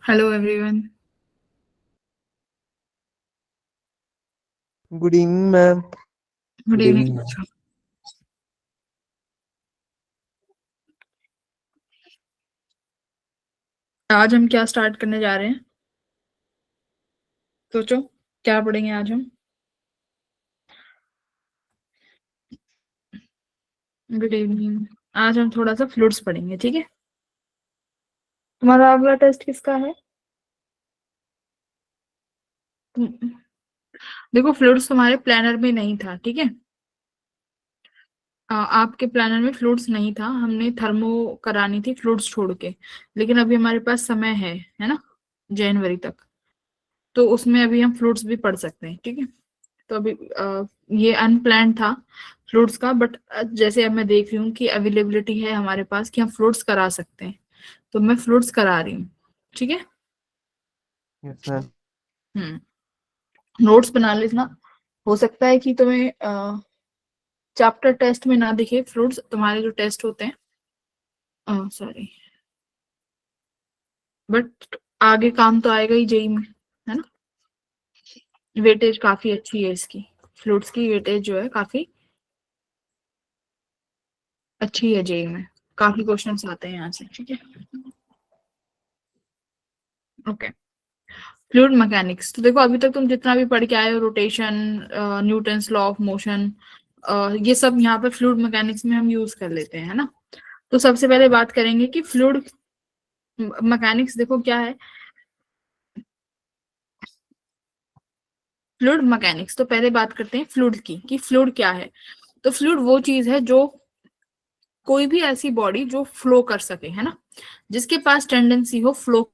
Hello everyone. Good evening ma'am. Good good evening evening ma'am. बच्चों। आज हम क्या स्टार्ट करने जा रहे हैं? सोचो, क्या पढ़ेंगे आज हम? Good evening. आज हम थोड़ा सा फ्लूइड्स पढ़ेंगे, ठीक है? तुम्हारा अगला टेस्ट किसका है? तुम देखो, फ्लूइड्स तुम्हारे प्लानर में नहीं था, ठीक है? आपके प्लानर में फ्लूइड्स नहीं था, हमने थर्मो करानी थी फ्लूइड्स छोड़ के। लेकिन अभी हमारे पास समय है ना? जनवरी तक। तो उसमें अभी हम फ्लूइड्स भी पढ़ सकते हैं, ठीक है? तो अभी ये अनप्लान्ड था फ्लूट्स का, बट जैसे अब मैं देख रही हूँ कि अवेलेबिलिटी है हमारे पास कि हम फ्लूट्स करा सकते हैं, तो मैं फ्लूट्स करा रही हूँ, ठीक है? Yes ma'am. हम्म। नोट्स बना लेना। हो सकता है कि तुम्हें चैप्टर टेस्ट में ना दिखे फ्लूट्स, तुम्हारे जो टेस्ट होते हैं, सॉरी, बट आगे काम तो आएगा ही जेई में, है ना? वेटेज काफी अच्छी है इसकी। फ्लूट्स की वेटेज जो है काफी अच्छी है जेई में। काफी क्वेश्चंस आते हैं यहाँ से, ठीक है? ओके। फ्लूइड मैकेनिक्स तो देखो, अभी तक तुम जितना भी पढ़ के आए हो, rotation, Newton's law of motion, ये सब यहाँ पर फ्लूइड मैकेनिक्स में हम यूज कर लेते हैं, है ना? तो सबसे पहले बात करेंगे कि फ्लूइड मैकेनिक्स देखो क्या है। फ्लूइड मैकेनिक्स तो पहले बात करते हैं फ्लूइड की, कि फ्लूइड क्या है। तो फ्लूइड वो चीज है जो, कोई भी ऐसी बॉडी जो फ्लो कर सके, है ना? जिसके पास टेंडेंसी हो flow.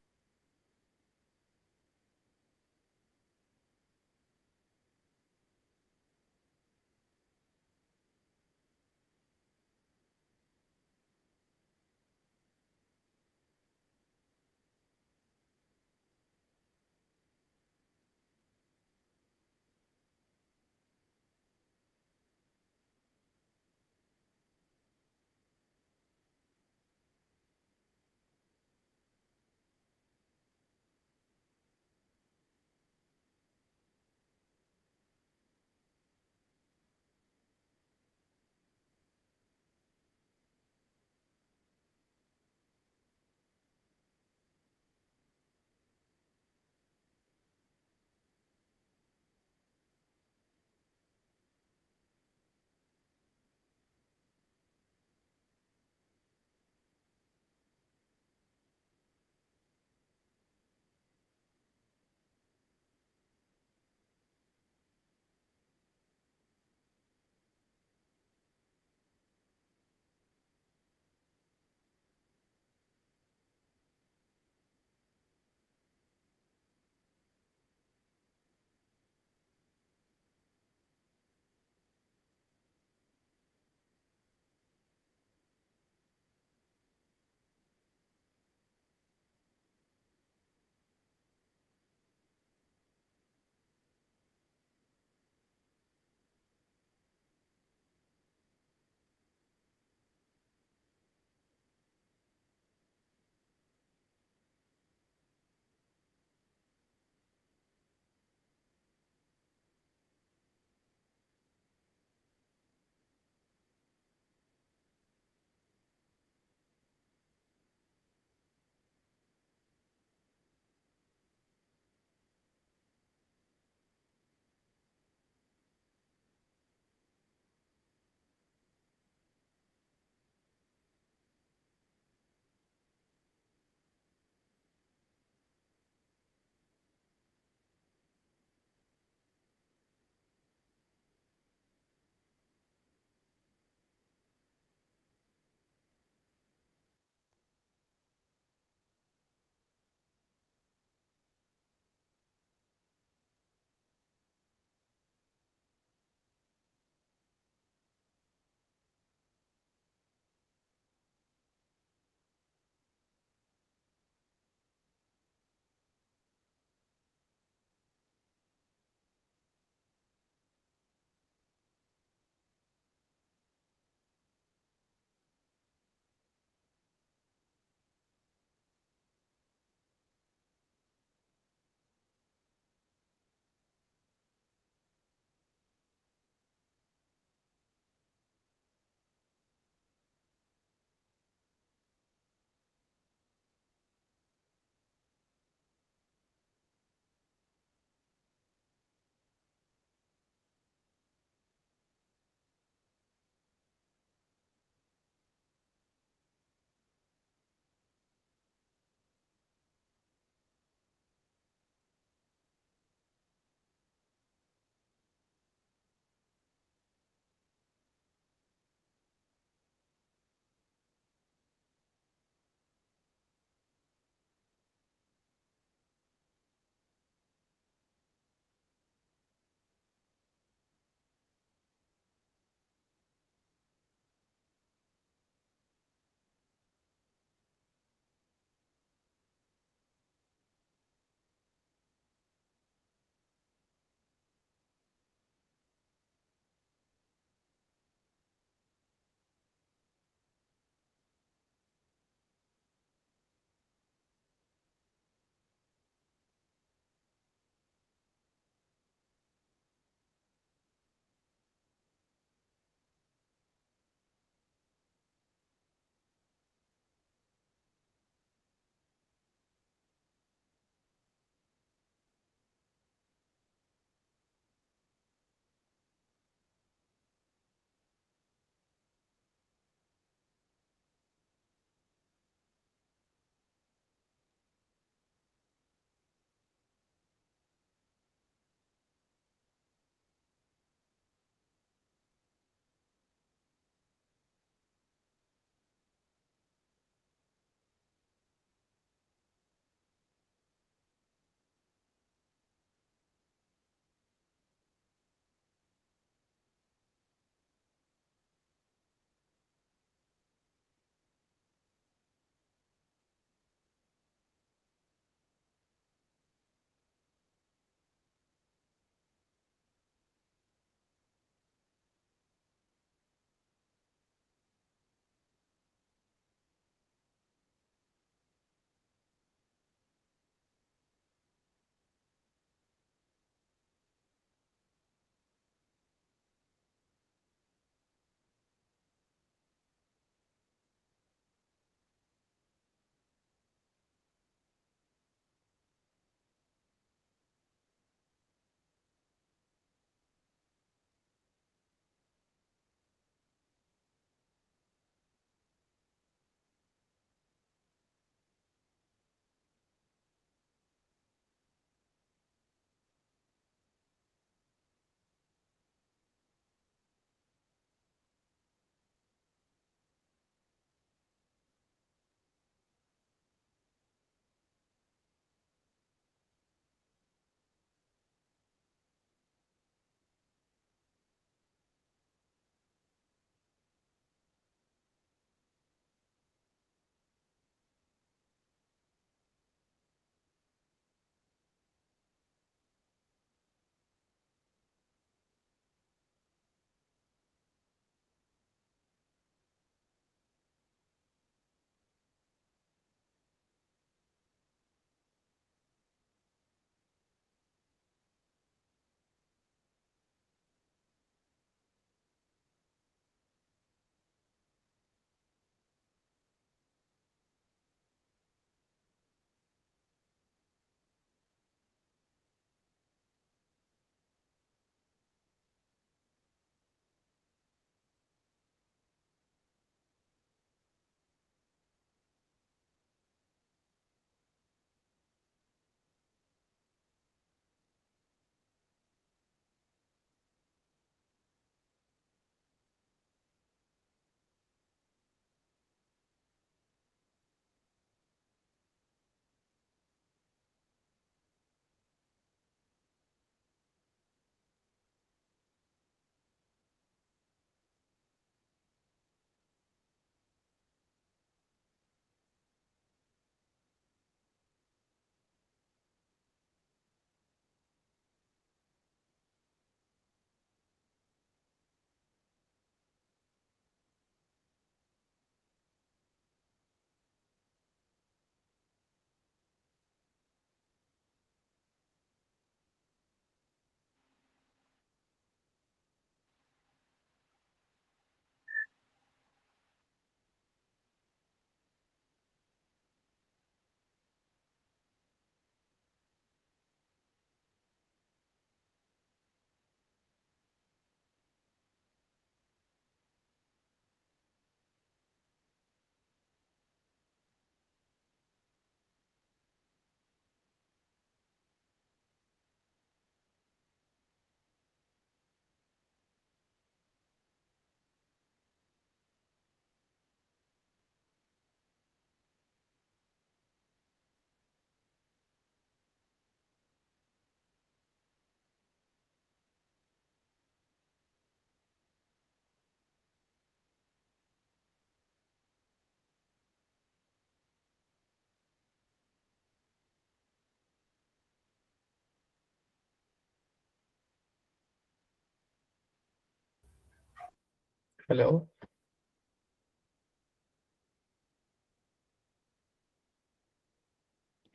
Hello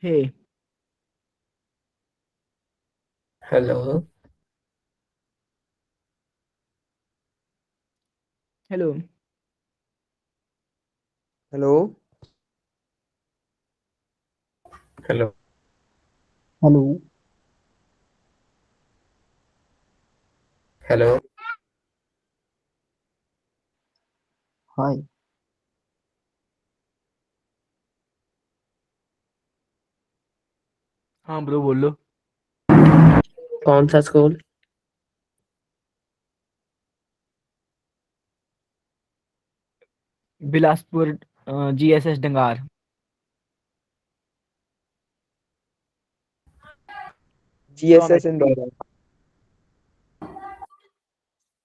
hey hello hello hello hello hello hello hi हाँ ब्रो बोलो। कौन सा school? Bilaspur GSS Dangar. GSS Indore.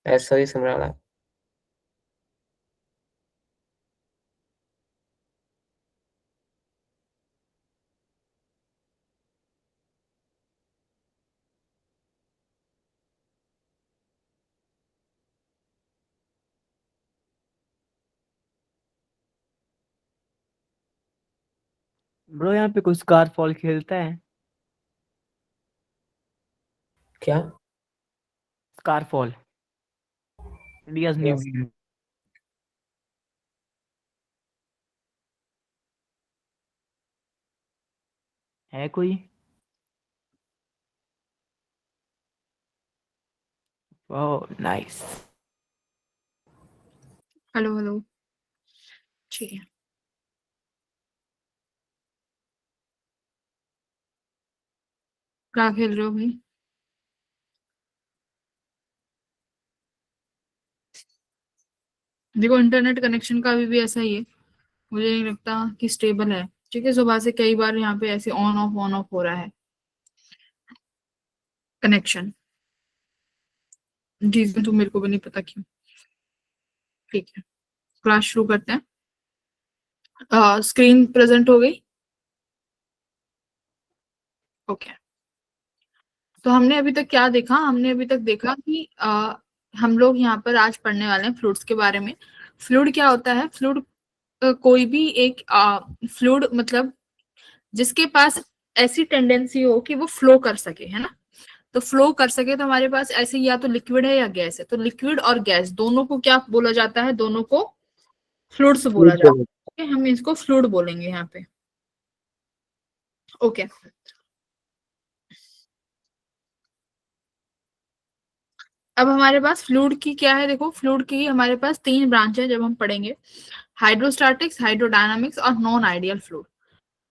SOE Samrala. Bro यहाँ पे कोई स्कारफॉल खेलता है? क्या? Scarfall India's new Yes. Game है कोई? Oh nice. Hello hello. ठीक है, क्या खेल रहे हो भाई? देखो, इंटरनेट कनेक्शन का अभी भी ऐसा ही है, मुझे नहीं लगता कि स्टेबल है। ठीक है, सुबह से कई बार यहाँ पे ऐसे ऑन ऑफ हो रहा है कनेक्शन। जी तो मेरे को भी नहीं पता क्यों। ठीक है, क्लास शुरू करते हैं। स्क्रीन प्रेजेंट हो गई? ओके। तो हमने अभी तक क्या देखा? हमने अभी तक देखा कि हम लोग यहाँ पर आज पढ़ने वाले हैं फ्लूइड्स के बारे में। फ्लूइड क्या होता है? फ्लूइड कोई भी एक फ्लूइड मतलब जिसके पास ऐसी टेंडेंसी हो कि वो फ्लो कर सके, है ना। तो फ्लो कर सके तो हमारे पास ऐसे या तो लिक्विड है या गैस है। तो लिक्विड और गैस दोनों को क्या बोला जाता है? दोनों को फ्लूइड्स बोला जाता है। ठीक है, हम इसको फ्लूइड बोलेंगे यहाँ पे। ओके। अब हमारे पास फ्लूइड की क्या है? देखो, फ्लूइड की हमारे पास तीन ब्रांच है जब हम पढ़ेंगे। हाइड्रोस्टैटिक्स, हाइड्रोडायनामिक्स और नॉन आइडियल फ्लूइड।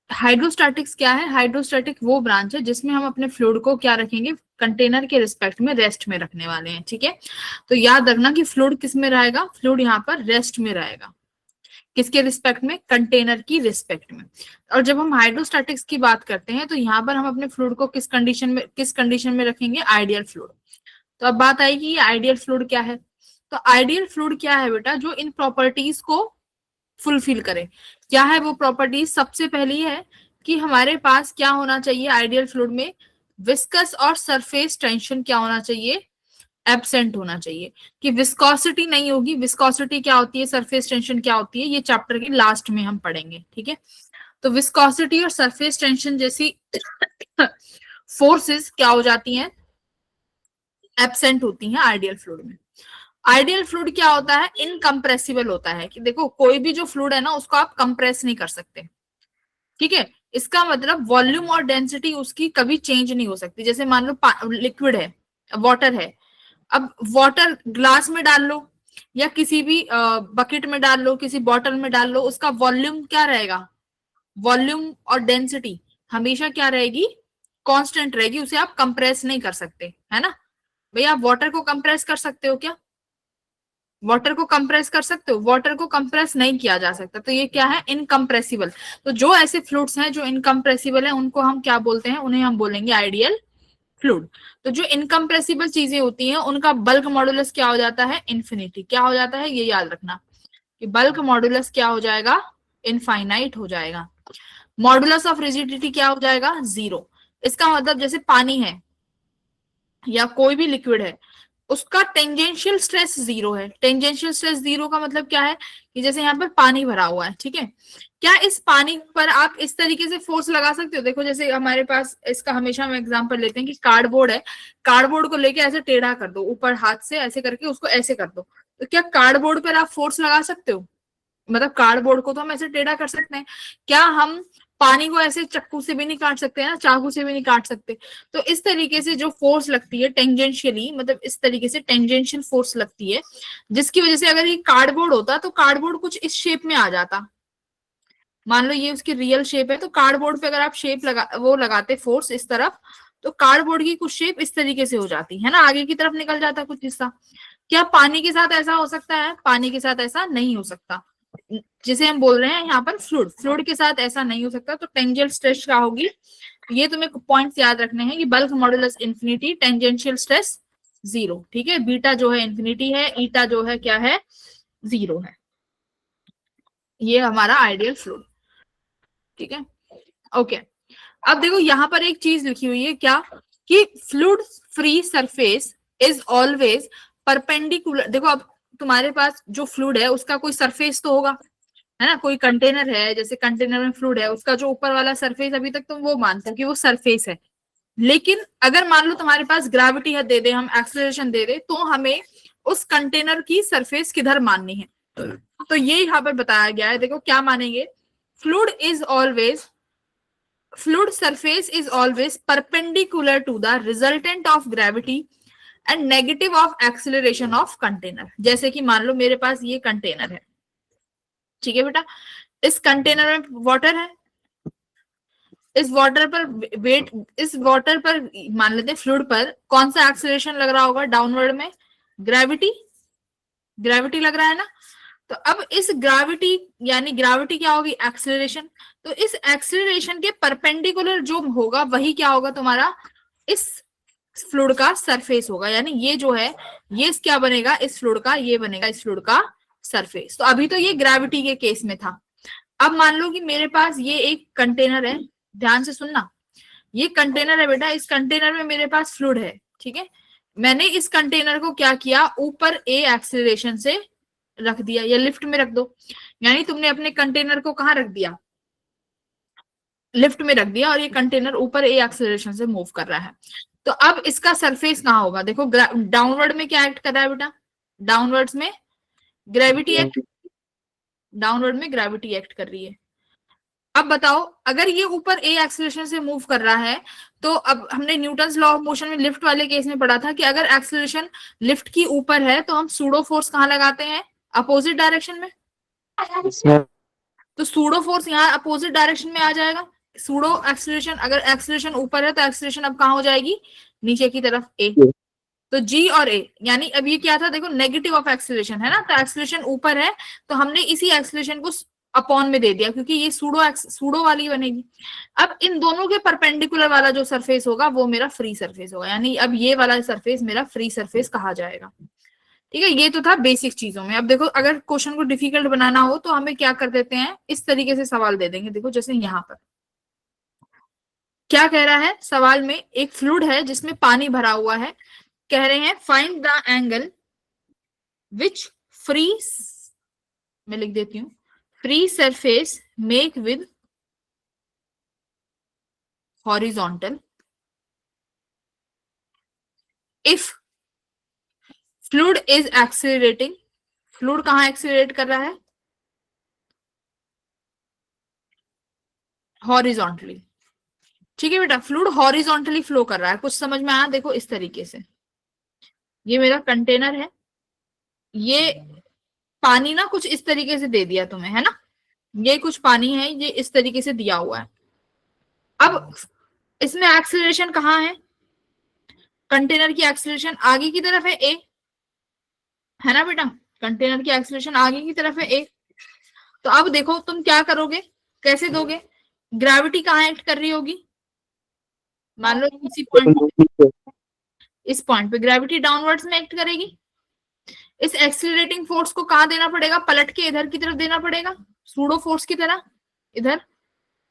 हाइड्रोस्टैटिक्स क्या है? हाइड्रोस्टैटिक वो ब्रांच है जिसमें हम अपने फ्लूइड को क्या रखेंगे? कंटेनर के रिस्पेक्ट में रेस्ट में रखने वाले हैं। ठीक है, तो याद रखना कि फ्लूइड किस में रहेगा? फ्लूइड यहाँ पर रेस्ट में रहेगा। किसके रिस्पेक्ट में? कंटेनर की रिस्पेक्ट में। और जब हम हाइड्रोस्टैटिक्स की बात करते हैं तो यहाँ पर हम अपने फ्लूइड को किस कंडीशन में रखेंगे? Ideal fluid. तो अब बात आएगी ये आइडियल फ्लूइड क्या है। तो आइडियल फ्लूइड क्या है बेटा? जो इन प्रॉपर्टीज को फुलफिल करे। क्या है वो प्रॉपर्टीज? सबसे पहली है कि हमारे पास क्या होना चाहिए आइडियल फ्लूइड में? विस्कस और सरफेस टेंशन क्या होना चाहिए? एब्सेंट होना चाहिए। कि विस्कोसिटी नहीं होगी। विस्कोसिटी क्या होती है, सरफेस टेंशन क्या होती है, ये चैप्टर के लास्ट में हम पढ़ेंगे। ठीक है, तो विस्कोसिटी और सरफेस टेंशन जैसी फोर्सेस क्या हो जाती हैं? एब्सेंट होती हैं आइडियल फ्लूइड में। आइडियल फ्लूइड क्या होता है? इनकम्प्रेसिबल होता है। कि देखो, कोई भी जो फ्लूइड है ना उसको आप कंप्रेस नहीं कर सकते। ठीक है, इसका मतलब वॉल्यूम और डेंसिटी उसकी कभी चेंज नहीं हो सकती। जैसे मान लो लिक्विड है, वाटर है। अब वाटर ग्लास में डाल लो या किसी भी बकेट में डाल लो, किसी बॉटल में डाल लो, उसका वॉल्यूम क्या रहेगा? वॉल्यूम और डेंसिटी हमेशा क्या रहेगी? कांस्टेंट रहेगी। उसे आप कंप्रेस नहीं कर सकते, है ना। भैया, आप वाटर को कंप्रेस कर सकते हो क्या? वाटर को कंप्रेस कर सकते हो? वाटर को कंप्रेस नहीं किया जा सकता। तो ये क्या है? इनकम्प्रेसिबल। तो जो ऐसे फ्लूइड्स हैं जो इनकम्प्रेसिबल है उनको हम क्या बोलते हैं? उन्हें हम बोलेंगे आइडियल फ्लूइड। तो जो इनकम्प्रेसिबल चीजें होती हैं उनका बल्क मॉडुलस क्या हो जाता है? इन्फिनिटी। क्या हो जाता है? ये याद रखना कि बल्क मॉडुलस क्या हो जाएगा? इनफाइनाइट हो जाएगा। मॉडुलस ऑफ रिजिडिटी क्या हो जाएगा? 0। इसका मतलब जैसे पानी है या कोई भी लिक्विड है, उसका टेंजेंशियल स्ट्रेस 0 है। टेंजेंशियल स्ट्रेस 0 का मतलब क्या है कि जैसे यहाँ पर पानी भरा हुआ है, ठीक है, क्या इस पानी पर आप इस तरीके से फोर्स लगा सकते हो? देखो जैसे हमारे पास, इसका हमेशा हम एग्जांपल लेते हैं कि कार्डबोर्ड है, कार्डबोर्ड को लेके ऐसे टेढ़ा कर दो, ऊपर हाथ से ऐसे करके उसको ऐसे कर दो, तो क्या कार्डबोर्ड पर आप फोर्स लगा सकते हो? मतलब कार्डबोर्ड को तो हम ऐसे टेढ़ा कर सकते हैं, क्या हम पानी को ऐसे चक्कू से भी नहीं काट सकते हैं ना, चाकू से भी नहीं काट सकते? तो इस तरीके से जो फोर्स लगती है टेंजेंशियली, मतलब इस तरीके से टेंजेंशियल फोर्स लगती है, जिसकी वजह से अगर ये कार्डबोर्ड होता तो कार्डबोर्ड कुछ इस शेप में आ जाता। मान लो ये उसकी रियल शेप है, तो कार्डबोर्ड पे अगर आप शेप लगाते फोर्स इस तरफ, तो कार्डबोर्ड की कुछ शेप इस तरीके से हो जाती है ना, आगे की तरफ निकल जाता कुछ हिस्सा। क्या पानी के साथ ऐसा हो सकता है? पानी के साथ ऐसा नहीं हो सकता, जिसे हम बोल रहे हैं यहाँ पर फ्लूइड, फ्लूइड के साथ ऐसा नहीं हो सकता। तो टेंजेंशियल स्ट्रेस क्या होगी, ये तुम्हें पॉइंट्स याद रखने हैं कि bulk modulus infinity, tangential stress 0, ठीक है, बीटा जो है इंफिनिटी है, ईटा जो है क्या है, 0 है। ये हमारा आइडियल फ्लूइड, ठीक है, ओके। अब देखो यहाँ पर एक चीज लिखी हुई है क्या, कि fluid free surface is always perpendicular. देखो अब तुम्हारे पास जो फ्लूइड है उसका कोई सरफेस तो होगा, है ना, कोई कंटेनर है, जैसे कंटेनर में फ्लूइड है, उसका जो ऊपर वाला सरफेस, अभी तक तुम वो मानते हो कि वो सरफेस है। लेकिन अगर मान लो तुम्हारे पास ग्रेविटी है दे दे, हम एक्सेलरेशन दे दे, तो हमें उस कंटेनर की सरफेस किधर माननी है? तो ये यहाँ पर बताया गया है, देखो क्या मानेंगे, fluid surface is always perpendicular to the resultant of gravity and negative of acceleration of container। जैसे कि मान लो मेरे पास ये कंटेनर है, ठीक है बेटा, इस कंटेनर में वाटर है, इस वाटर पर मान लेते हैं फ्लूइड पर कौन सा एक्सेलरेशन लग रहा होगा? डाउनवर्ड में ग्रेविटी लग रहा है ना। तो अब इस ग्रेविटी, यानी ग्रेविटी क्या होगी? एक्सेलरेशन। तो इस एक्सेलरेशन के परपेंडिकुलर जो होगा वही क्या होगा तुम्हारा, इस फ्लूइड का सरफेस होगा। यानी ये जो है ये क्या बनेगा इस फ्लूइड का, ये बनेगा इस फ्लूइड का सरफेस। तो अभी तो ये ग्रेविटी के केस में था। अब मान लो कि मेरे पास ये एक कंटेनर है, ध्यान से सुनना, ये कंटेनर है बेटा, इस कंटेनर में मेरे पास फ्लूइड है, ठीक है, मैंने इस कंटेनर को क्या किया, ऊपर ए एक्सेलरेशन से रख दिया, या लिफ्ट में रख दो, यानी तुमने अपने कंटेनर को कहाँ रख दिया, लिफ्ट में रख दिया, और ये कंटेनर ऊपर ए एक्सेलरेशन से मूव कर रहा है। तो अब इसका सरफेस कहाँ होगा? देखो डाउनवर्ड में क्या एक्ट कर रहा है बेटा, डाउनवर्ड्स में ग्रेविटी एक्ट कर रही है। अब बताओ, अगर ये ऊपर ए एक्सेलरेशन से मूव कर रहा है, तो अब हमने न्यूटन्स लॉ ऑफ मोशन में लिफ्ट वाले केस में पढ़ा था कि अगर एक्सेलरेशन लिफ्ट की ऊपर है तो हम सूडो फोर्स कहाँ लगाते हैं? अपोजिट डायरेक्शन में। तो सूडो फोर्स यहाँ अपोजिट डायरेक्शन में आ जाएगा। सूडो एक्सेलरेशन, अगर एक्सेलरेशन ऊपर है तो एक्सेलरेशन अब कहाँ हो जाएगी? नीचे की तरफ ए। तो जी और ए, यानी अब ये क्या था, देखो नेगेटिव ऑफ एक्सेलरेशन है ना, तो एक्सेलरेशन ऊपर है तो हमने इसी एक्सेलरेशन को अपॉन में दे दिया, क्योंकि ये सूडो वाली बनेगी। अब इन दोनों के परपेंडिकुलर वाला जो सरफेस होगा वो मेरा फ्री सरफेस होगा, यानी अब ये वाला सरफेस मेरा फ्री सरफेस कहा जाएगा। ठीक है, ये तो था बेसिक चीजों में। अब देखो, अगर क्वेश्चन को डिफिकल्ट बनाना हो तो हमें क्या कर देते हैं, इस तरीके से सवाल दे देंगे। देखो जैसे यहाँ पर क्या कह रहा है सवाल में, एक फ्लूइड है जिसमें पानी भरा हुआ है, कह रहे हैं find the angle which free, मैं लिख देती हूं, free surface make with horizontal if fluid is accelerating. Fluid कहां एक्सेलरेट कर रहा है? हॉरिजॉन्टली। ठीक है बेटा, फ्लूइड हॉरिजॉन्टली फ्लो कर रहा है। कुछ समझ में आया? देखो इस तरीके से, ये मेरा कंटेनर है, ये पानी ना कुछ इस तरीके से दे दिया तुम्हें, है ना, ये कुछ पानी है, ये इस तरीके से दिया हुआ है। अब इसमें एक्सेलरेशन कहाँ है? कंटेनर की एक्सेलरेशन आगे की तरफ है ए, है ना बेटा, कंटेनर की एक्सेलरेशन आगे की तरफ है ए। तो अब देखो तुम क्या करोगे, कैसे दोगे? ग्रेविटी कहाँ एक्ट कर रही होगी? मान लो इसी पॉइंट, इस पॉइंट पे ग्रेविटी डाउनवर्ड्स में एक्ट करेगी। इस एक्सीलरेटिंग फोर्स को कहाँ देना पड़ेगा? पलट के इधर की तरफ देना पड़ेगा, सूडो फोर्स की तरह इधर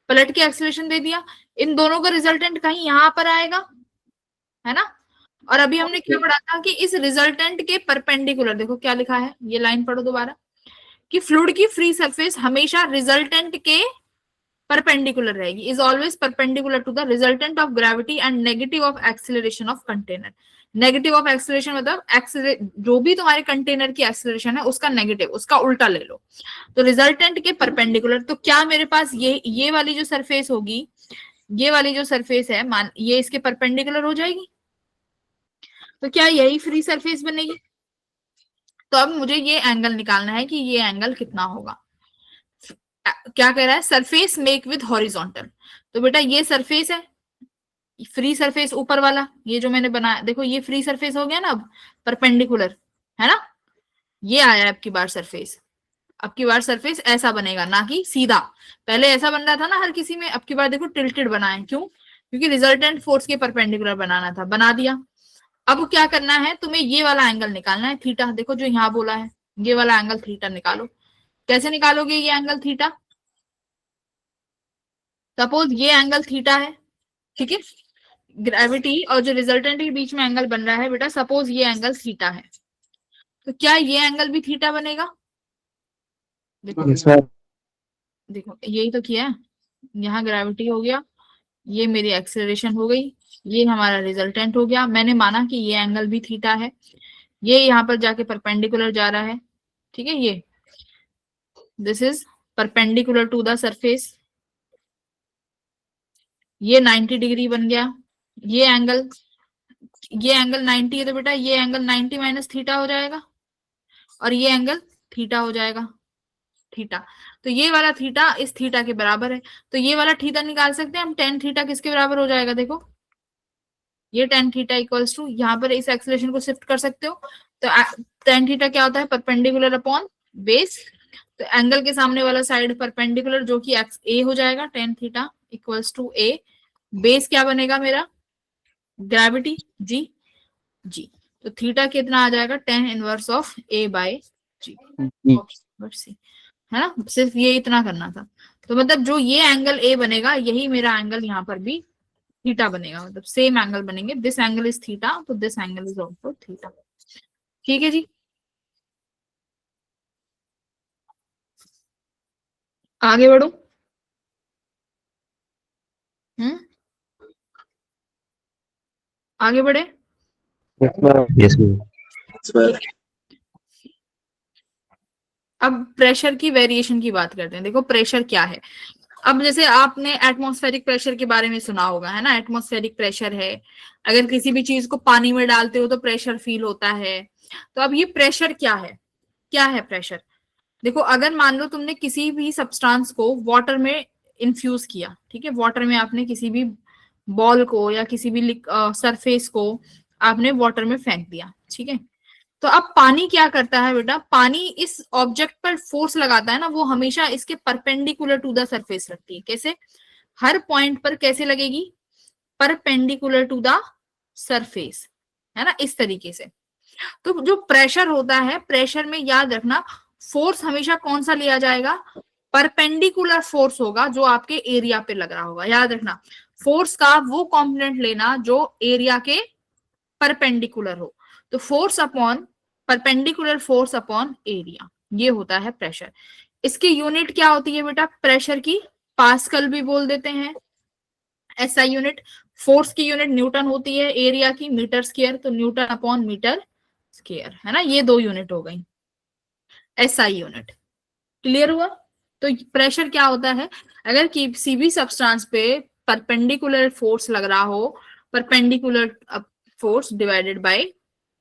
पलट के एक्सीलरेशन दे दिया। इन दोनों का रिजल्टेंट कहीं यहां पर आएगा, है ना। और अभी हमने क्या पढ़ा था कि इस रिजल्टेंट के परपेंडिकुलर, देखो क्या लिखा है, ये लाइन पढ़ो दोबारा, कि फ्लूइड की फ्री सरफेस हमेशा रिजल्टेंट के परपेंडिकुलर रहेगी, is always perpendicular to the resultant of gravity and negative of acceleration of container. Negative of acceleration मतलब जो भी तुम्हारे कंटेनर की एक्सेलरेशन है उसका नेगेटिव, उसका उल्टा ले लो। तो रिजल्टेंट के परपेंडिकुलर, तो क्या मेरे पास ये वाली जो सरफेस होगी, ये वाली जो सरफेस है, मान ये इसके परपेंडिकुलर हो जाएगी, तो क्या यही फ्री सरफेस बनेगी। तो अब मुझे ये एंगल निकालना है कि ये एंगल कितना होगा। क्या कह रहा है, सरफेस मेक विद हॉरिजॉन्टल, तो बेटा ये सरफेस है, फ्री सरफेस ऊपर वाला, ये जो मैंने बनाया, देखो ये फ्री सरफेस हो गया ना अब, परपेंडिकुलर है ना, ये आया अब की बार सरफेस। अब की बार सरफेस ऐसा बनेगा, ना कि सीधा। पहले ऐसा बन रहा था ना हर किसी में, अब की बार देखो टिल्टेड बनाए, क्यों, क्योंकि रिजल्टेंट फोर्स के परपेंडिकुलर बनाना था, बना दिया। अब क्या करना है, तुम्हें ये वाला एंगल निकालना है, थीटा। देखो जो यहाँ बोला है, ये वाला एंगल थीटा निकालो। कैसे निकालोगे ये एंगल थीटा, सपोज ये एंगल थीटा है, ठीक है, ग्रेविटी और जो रिजल्टेंट के बीच में एंगल बन रहा है बेटा, सपोज ये एंगल थीटा है, तो क्या ये एंगल भी थीटा बनेगा। देखो देखो यही तो किया है, यहाँ ग्रेविटी हो गया, ये मेरी एक्सेलरेशन हो गई, ये हमारा रिजल्टेंट हो गया, मैंने माना कि ये एंगल भी थीटा है, ये यहाँ पर जाके परपेंडिकुलर जा रहा है, ठीक है, ये this is perpendicular to the surface, ये 90 डिग्री बन गया, ये एंगल 90 है, तो बेटा ये एंगल 90 माइनस थीटा हो जाएगा, और ये एंगल थीटा हो जाएगा, थीटा। तो ये वाला थीटा इस थीटा के बराबर है, तो ये वाला थीटा निकाल सकते हैं हम, टेन थीटा किसके बराबर हो जाएगा, देखो ये टेन थीटा इक्वल्स टू, यहाँ पर इस एक्सेलरेशन को शिफ्ट कर सकते हो, तो टेन थीटा क्या होता है, परपेंडिकुलर अपॉन बेस, तो एंगल के सामने वाला साइड परपेंडिकुलर जो कि एक्स ए हो जाएगा, tan theta equals to A, base क्या बनेगा मेरा, ग्रेविटी जी, जी, तो थीटा कितना आ जाएगा, tan inverse of A by G, है ना, सिर्फ ये इतना करना था। तो मतलब जो ये एंगल ए बनेगा, यही मेरा एंगल यहाँ पर भी थीटा बनेगा, मतलब सेम एंगल बनेंगे, दिस एंगल इज थीटा, तो this angle is also theta. ठीक है जी, आगे बढ़ो। आगे बढ़े। Yes, ma'am. अब प्रेशर की वेरिएशन की बात करते हैं। देखो प्रेशर क्या है, अब जैसे आपने एटमॉस्फेरिक प्रेशर के बारे में सुना होगा, है ना, एटमॉस्फेरिक प्रेशर है, अगर किसी भी चीज को पानी में डालते हो तो प्रेशर फील होता है। तो अब ये प्रेशर क्या है, क्या है प्रेशर। देखो अगर मान लो तुमने किसी भी सब्सटेंस को वाटर में इन्फ्यूज किया, ठीक है, वाटर में आपने किसी भी बॉल को या किसी भी सरफेस को आपने वाटर में फेंक दिया, ठीक है, तो अब पानी क्या करता है बेटा, पानी इस ऑब्जेक्ट पर फोर्स लगाता है ना, वो हमेशा इसके परपेंडिकुलर टू द सरफेस लगती है। कैसे, हर पॉइंट पर कैसे लगेगी, परपेंडिकुलर टू द सरफेस, है ना, इस तरीके से। तो जो प्रेशर होता है, प्रेशर में याद रखना फोर्स हमेशा कौन सा लिया जाएगा, परपेंडिकुलर फोर्स होगा जो आपके एरिया पे लग रहा होगा। याद रखना फोर्स का वो कंपोनेंट लेना जो एरिया के परपेंडिकुलर हो, तो force upon perpendicular force upon area, ये होता है प्रेशर। इसकी यूनिट क्या होती है बेटा, प्रेशर की पास्कल भी बोल देते हैं, एसआई यूनिट। फोर्स की यूनिट न्यूटन होती है, एरिया की मीटर स्क्वायर, तो न्यूटन अपॉन मीटर स्क्वायर, है ना, ये दो यूनिट हो गई एसआई यूनिट। क्लियर हुआ। तो प्रेशर क्या होता है, अगर किसी भी सब्सटेंस पे परपेंडिकुलर फोर्स लग रहा हो, perpendicular force divided by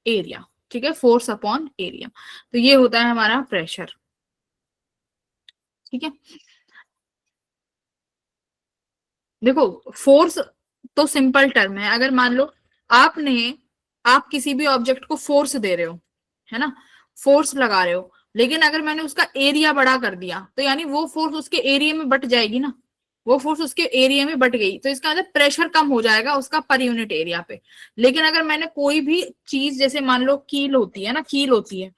area, ठीक है, फोर्स अपॉन एरिया, तो ये होता है हमारा प्रेशर। ठीक है, देखो फोर्स तो सिंपल टर्म है, अगर मान लो आप किसी भी ऑब्जेक्ट को फोर्स दे रहे हो, है ना, फोर्स लगा रहे हो, लेकिन अगर मैंने उसका एरिया बड़ा कर दिया तो यानी वो फोर्स उसके एरिया में बट जाएगी ना, वो फोर्स उसके एरिया में बट गई, तो इसका मतलब प्रेशर कम हो जाएगा उसका पर यूनिट एरिया पे। लेकिन अगर मैंने कोई भी चीज, जैसे मान लो कील होती है ना, कील होती है,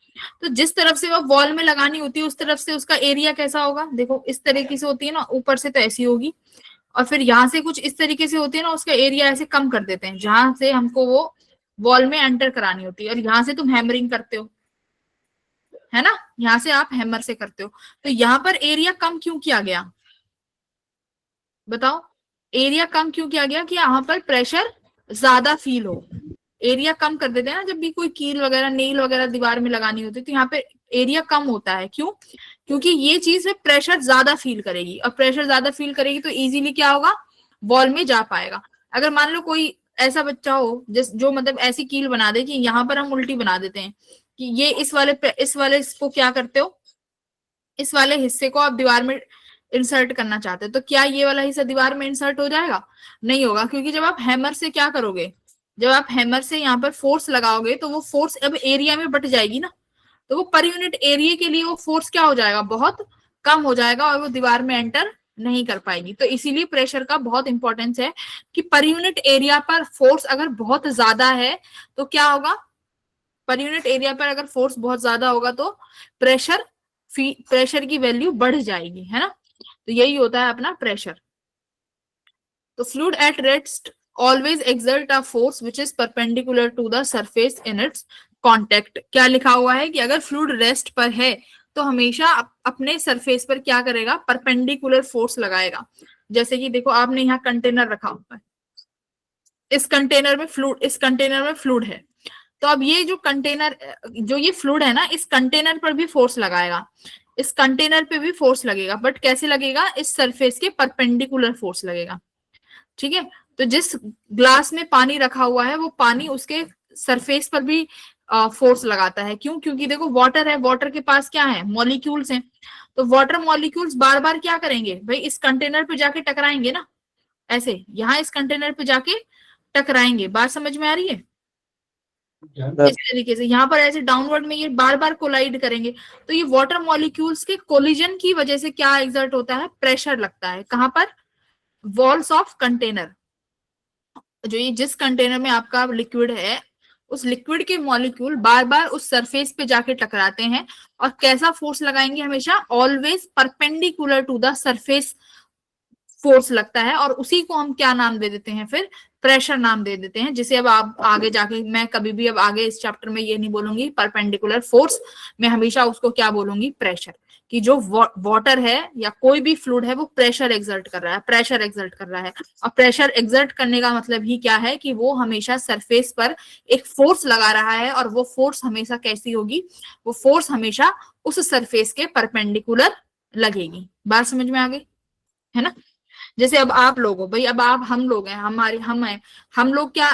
तो जिस तरफ से वो वॉल में लगानी होती है उस तरफ से उसका एरिया कैसा होगा, देखो इस तरीके से होती है ना, ऊपर से तो ऐसी होगी, और फिर यहाँ से कुछ इस तरीके से होती है ना, उसका एरिया ऐसे कम कर देते हैं जहां से हमको वो वॉल में एंटर करानी होती है, और यहाँ से तुम हैमरिंग करते हो, है ना, यहाँ से आप हैमर से करते हो। तो यहाँ पर एरिया कम क्यों किया गया, बताओ, एरिया कम क्यों किया गया कि यहाँ पर प्रेशर ज्यादा फील हो। एरिया कम कर देते हैं ना, जब भी कोई कील वगैरह नेल वगैरह दीवार में लगानी होती है, तो यहाँ पे एरिया कम होता है। क्यों? क्योंकि ये चीज है प्रेशर ज्यादा फील करेगी, और प्रेशर ज्यादा फील करेगी तो इजीली क्या होगा, वॉल में जा पाएगा। अगर मान लो कोई ऐसा बच्चा हो जो मतलब ऐसी कील बना दे कि यहाँ पर हम उल्टी बना देते हैं कि ये इस वाले इसको क्या करते हो, इस वाले हिस्से को आप दीवार में इंसर्ट करना चाहते हो, तो क्या ये वाला हिस्सा दीवार में इंसर्ट हो जाएगा? नहीं होगा, क्योंकि जब आप हैमर से क्या करोगे, जब आप हैमर से यहाँ पर फोर्स लगाओगे तो वो फोर्स अब एरिया में बट जाएगी ना, तो वो पर यूनिट एरिया के लिए वो फोर्स क्या हो जाएगा, बहुत कम हो जाएगा, और वो दीवार में एंटर नहीं कर पाएगी। तो इसीलिए प्रेशर का बहुत इंपॉर्टेंस है कि पर यूनिट एरिया पर फोर्स अगर बहुत ज्यादा है तो क्या होगा, पर यूनिट एरिया पर अगर फोर्स बहुत ज्यादा होगा तो प्रेशर की वैल्यू बढ़ जाएगी, है ना। तो यही होता है अपना प्रेशर। तो fluid at rest always exert a force which is perpendicular to the surface in its contact. क्या लिखा हुआ है कि अगर फ्लूइड रेस्ट पर है तो हमेशा अपने सरफेस पर क्या करेगा, परपेंडिकुलर फोर्स लगाएगा। जैसे कि देखो आपने यहाँ कंटेनर रखा हुआ है, इस कंटेनर में फ्लूइड है, तो अब ये जो कंटेनर, जो ये फ्लूइड है ना, इस कंटेनर पर भी फोर्स लगाएगा, इस कंटेनर पे भी फोर्स लगेगा, बट कैसे लगेगा, इस सरफेस के परपेंडिकुलर फोर्स लगेगा। ठीक है, तो जिस ग्लास में पानी रखा हुआ है वो पानी उसके सरफेस पर भी फोर्स लगाता है। क्यों? क्योंकि देखो वाटर है, वाटर के पास क्या है, मॉलिक्यूल्स हैं, तो वाटर मॉलिक्यूल्स बार बार क्या करेंगे भाई, इस कंटेनर पे जाके टकराएंगे ना, ऐसे यहाँ इस कंटेनर पे जाके टकराएंगे। बात समझ में आ रही है? इस तरीके से यहाँ पर ऐसे डाउनवर्ड में ये बार बार कोलाइड करेंगे, तो ये वाटर मॉलिक्यूल्स के कोलिजन की वजह से क्या एग्जर्ट होता है, प्रेशर लगता है। कहां पर? Walls of container. जो ये जिस कंटेनर में आपका लिक्विड है, उस लिक्विड के मॉलिक्यूल बार बार उस सरफेस पे जाके टकराते हैं, और कैसा फोर्स लगाएंगे, हमेशा always perpendicular to the surface force लगता है, और उसी को हम क्या नाम दे देते हैं, फिर प्रेशर नाम दे देते हैं। जिसे अब आप आगे जाके, मैं कभी भी अब आगे इस चैप्टर में ये नहीं बोलूंगी परपेंडिकुलर फोर्स, मैं हमेशा उसको क्या बोलूंगी, प्रेशर। कि जो वाटर है या कोई भी फ्लूइड है वो प्रेशर एक्सर्ट कर रहा है, प्रेशर एक्सर्ट कर रहा है। और प्रेशर एक्सर्ट करने का मतलब ही क्या है कि वो हमेशा सरफेस पर एक फोर्स लगा रहा है, और वो फोर्स हमेशा कैसी होगी, वो फोर्स हमेशा उस सरफेस के परपेंडिकुलर लगेगी। बात समझ में आ गई, है ना। जैसे अब आप लोग हो भाई, अब आप, हम लोग हैं, हम लोग क्या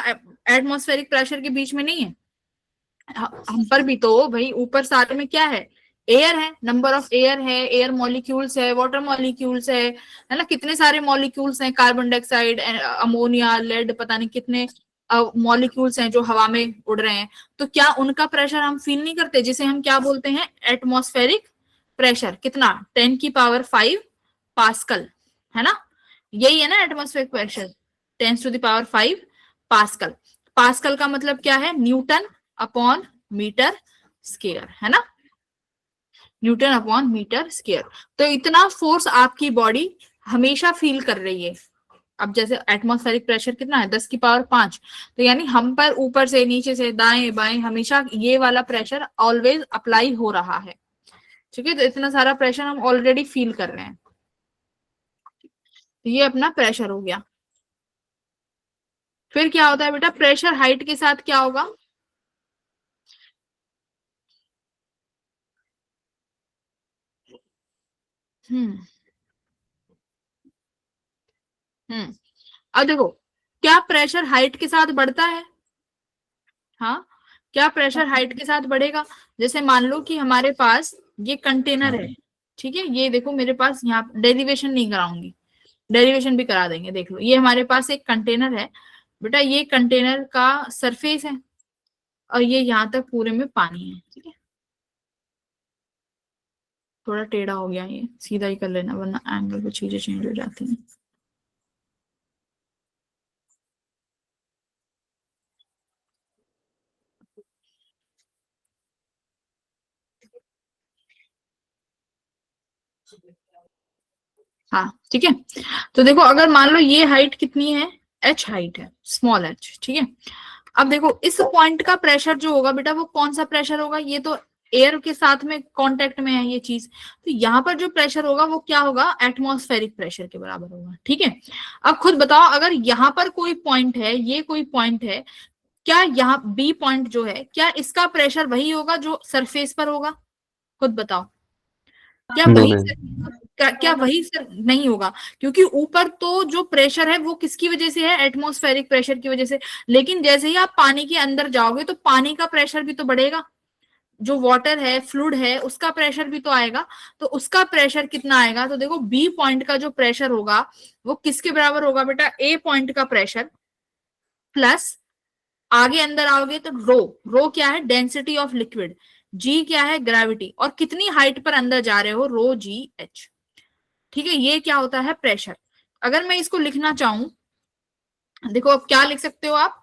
एटमॉस्फेरिक प्रेशर के बीच में नहीं है, हम पर भी तो भाई ऊपर सारे में क्या है, एयर है, नंबर ऑफ एयर है, एयर मॉलिक्यूल्स है, वाटर मॉलिक्यूल्स है ना, कितने सारे मॉलिक्यूल्स हैं, कार्बन डाइऑक्साइड, अमोनिया, लेड, पता नहीं कितने मॉलिक्यूल्स हैं जो हवा में उड़ रहे हैं। तो क्या उनका प्रेशर हम फील नहीं करते, जिसे हम क्या बोलते हैं, एटमॉस्फेरिक प्रेशर। कितना? 10⁵ पास्कल, है ना, यही है ना एटमॉस्फेरिक प्रेशर, 10⁵ पास्कल। पास्कल का मतलब क्या है, न्यूटन अपॉन मीटर स्क्वायर, है ना, न्यूटन अपॉन मीटर स्क्वायर। तो इतना फोर्स आपकी बॉडी हमेशा फील कर रही है। अब जैसे एटमॉस्फेरिक प्रेशर कितना है, 10⁵, तो यानी हम पर ऊपर से, नीचे से, दाएं बाएं हमेशा ये वाला प्रेशर ऑलवेज अप्लाई हो रहा है। ठीक है, तो इतना सारा प्रेशर हम ऑलरेडी फील कर रहे हैं। ये अपना प्रेशर हो गया। फिर क्या होता है बेटा, प्रेशर हाइट के साथ क्या होगा, हम्म अब देखो, क्या प्रेशर हाइट के साथ बढ़ता है, हाँ, क्या प्रेशर हाइट के साथ बढ़ेगा। जैसे मान लो कि हमारे पास ये कंटेनर है, ठीक है, ये देखो मेरे पास, यहाँ डेरिवेशन नहीं कराऊंगी, डेरिवेशन भी करा देंगे, देख लो, ये हमारे पास एक कंटेनर है बेटा, ये कंटेनर का सरफेस है, और ये यहाँ तक पूरे में पानी है, ठीक है, थोड़ा टेढ़ा हो गया, ये सीधा ही कर लेना वरना एंगल पे चीजें चेंज हो जाती हैं। हाँ ठीक है, तो देखो अगर मान लो ये हाइट कितनी है, h हाइट है, स्मॉल h, ठीक है। अब देखो इस पॉइंट का प्रेशर जो होगा बेटा वो कौन सा प्रेशर होगा, ये तो एयर के साथ में कांटेक्ट में है ये चीज, तो यहाँ पर जो प्रेशर होगा वो क्या होगा, एटमॉस्फेरिक प्रेशर के बराबर होगा। ठीक है, अब खुद बताओ अगर यहाँ पर कोई पॉइंट है, ये कोई पॉइंट है, क्या यहाँ बी पॉइंट जो है क्या इसका प्रेशर वही होगा जो सरफेस पर होगा, खुद बताओ क्या वही क्या वही नहीं होगा, क्योंकि ऊपर तो जो प्रेशर है वो किसकी वजह से है, एटमॉस्फेरिक प्रेशर की वजह से। लेकिन जैसे ही आप पानी के अंदर जाओगे तो पानी का प्रेशर भी तो बढ़ेगा, जो वाटर है फ्लूइड है उसका प्रेशर भी तो आएगा, तो उसका प्रेशर कितना आएगा, तो देखो बी पॉइंट का जो प्रेशर होगा वो किसके बराबर होगा बेटा, ए पॉइंट का प्रेशर प्लस आगे अंदर आओगे तो रो क्या है, डेंसिटी ऑफ लिक्विड, जी क्या है, ग्रेविटी, और कितनी हाइट पर अंदर जा रहे हो, रो जी एच। ठीक है, ये क्या होता है, प्रेशर। अगर मैं इसको लिखना चाहूं, देखो अब क्या लिख सकते हो आप,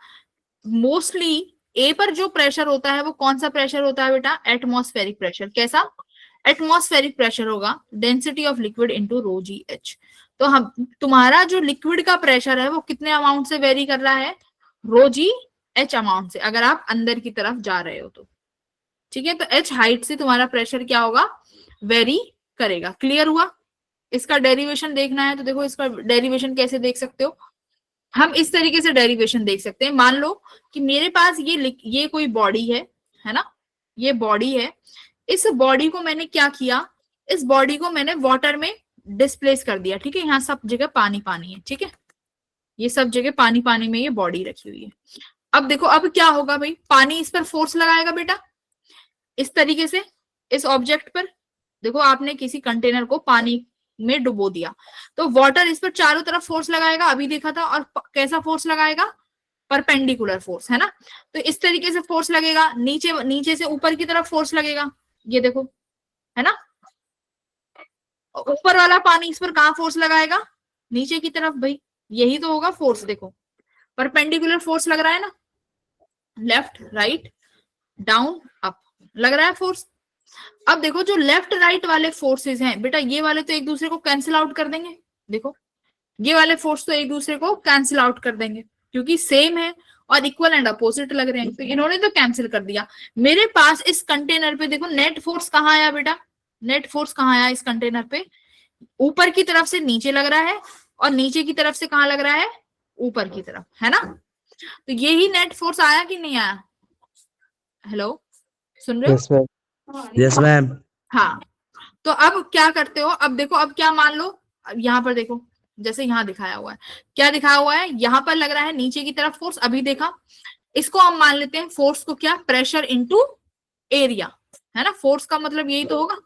मोस्टली ए पर जो प्रेशर होता है वो कौन सा प्रेशर होता है बेटा, एटमॉस्फेरिक प्रेशर। कैसा, एटमॉस्फेरिक प्रेशर होगा density of liquid into rho G H. तो हम तुम्हारा जो लिक्विड का प्रेशर है वो कितने अमाउंट से वेरी कर रहा है, रो जी एच अमाउंट से, अगर आप अंदर की तरफ जा रहे हो तो। ठीक है, तो एच हाइट से तुम्हारा प्रेशर क्या होगा, वेरी करेगा। क्लियर हुआ, इसका डेरिवेशन देखना है तो देखो इसका डेरिवेशन कैसे देख सकते हो, हम इस तरीके से डेरिवेशन देख सकते हैं। मान लो कि मेरे पास ये कोई बॉडी है ना, ये बॉडी है, इस बॉडी को मैंने क्या किया, इस बॉडी को मैंने वाटर में डिस्प्लेस कर दिया। ठीक है, यहाँ सब जगह पानी पानी है, ठीक है, ये सब जगह पानी पानी में ये बॉडी रखी हुई है। अब देखो अब क्या होगा भाई, पानी इस पर फोर्स लगाएगा बेटा, इस तरीके से इस ऑब्जेक्ट पर। देखो आपने किसी कंटेनर को पानी में डुबो दिया तो वाटर इस पर चारों तरफ फोर्स लगाएगा, अभी देखा था, और कैसा फोर्स लगाएगा, परपेंडिकुलर फोर्स, है ना। तो इस तरीके से फोर्स लगेगा, नीचे से ऊपर की तरफ फोर्स लगेगा, ये देखो, है ना। ऊपर वाला पानी इस पर कहाँ फोर्स लगाएगा, नीचे की तरफ, भाई यही तो होगा फोर्स। देखो परपेंडिकुलर फोर्स लग रहा है ना, लेफ्ट राइट डाउन अप लग रहा है फोर्स। अब देखो जो लेफ्ट राइट वाले फोर्सेस हैं बेटा, ये वाले तो एक दूसरे को कैंसिल आउट कर देंगे। देखो ये वाले फोर्स तो एक दूसरे को कैंसिल आउट कर देंगे क्योंकि सेम है और इक्वल एंड अपोजिट लग रहे हैं, तो इन्होंने तो कैंसिल कर दिया। मेरे पास इस कंटेनर पे देखो नेट फोर्स कहाँ आया बेटा, नेट फोर्स कहाँ आया इस कंटेनर पे, ऊपर की तरफ से नीचे लग रहा है और नीचे की तरफ से कहाँ लग रहा है, ऊपर की तरफ, है ना। तो यही नेट फोर्स आया कि नहीं आया, हेलो सुन रहे हो, यस मैम। हाँ, तो अब क्या करते हो, अब देखो अब क्या मान लो, अब यहाँ पर देखो जैसे यहाँ दिखाया हुआ है, क्या दिखाया हुआ है, यहाँ पर लग रहा है नीचे की तरफ फोर्स, अभी देखा, इसको हम मान लेते हैं फोर्स को क्या, प्रेशर इनटू एरिया, है ना। फोर्स का मतलब यही तो होगा,